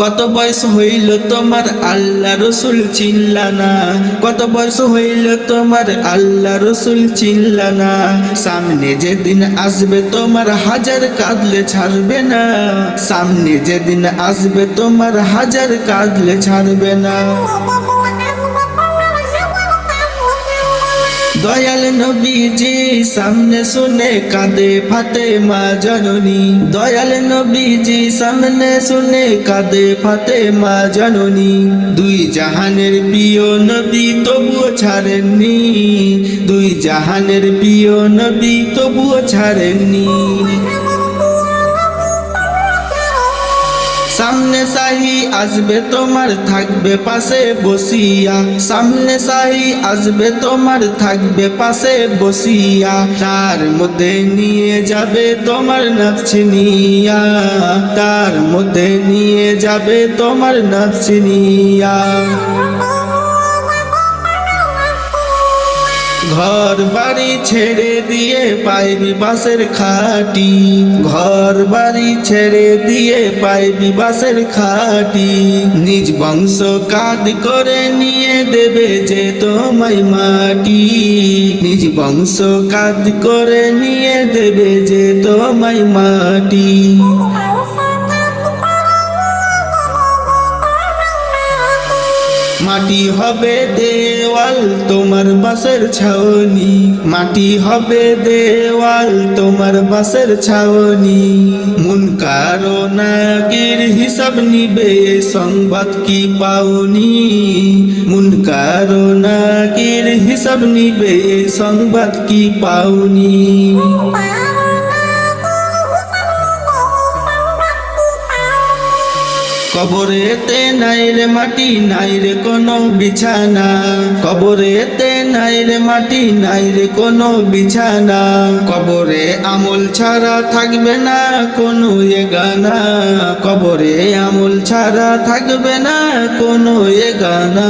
কত বয়স হইল তোমার আল্লাহ রসুল চিনলা না? কত বয়স হইল তোমার আল্লাহ রসুল চিনলা না? সামনে যেদিন আসবে তোমার হাজার কাঁদলে ছাড়বে না। সামনে যেদিন আসবে তোমার হাজার কাঁদলে ছাড়বে না। দয়াল নবীজি সামনে শুনে কাঁদে ফাতেমা জননী। দয়াল নবীজি সামনে শুনে কাঁদে ফাতেমা জননী। দুই জাহানের প্রিয় নবী তবুও ছাড়েননি। দুই জাহানের প্রিয় নবী তবুও ছাড়েননি। সামনে সাহি আসবে তোমার থাকবে পাশে বসিয়া। সামনে সাহি আসবে তোমার থাকবে পাশে বসিয়া। তার মধ্যে নিয়ে যাবে তোমার নফস নিয়া। তার মধ্যে নিয়ে যাবে তোমার নফস নিয়া। ঘর বাড়ি ছেড়ে দিয়ে পাইবি বাসের খাটি। ঘর বাড়ি ছেড়ে দিয়ে পাইবি বাসের খাটি। নিজ বংশ কাঁদ করে নিয়ে দেবে যে তোমায় মাটি। নিজ বংশ কাঁদ করে নিয়ে দেবে যে তোমায় মাটি। মাটি হবে দেওয়াল তোমার বাসের ছাউনি। মাটি হবে দেওয়াল তোমার বাসের ছাউনি। মুনকার ও নাকির হিসাব নিবে সংবাদ কি পাওনি। মুনকার ও নাকির হিসাব নিবে সংবাদ কি পাওনি। কবরেতে নাই রে মাটি নাই রে কোনো বিছানা। কবরেতে নাই রে মাটি নাই রে কোনো বিছানা। কবরে আমল ছাড়া থাকবে না কোনো এগানা। কবরে আমল ছাড়া থাকবে না কোনো এগানা।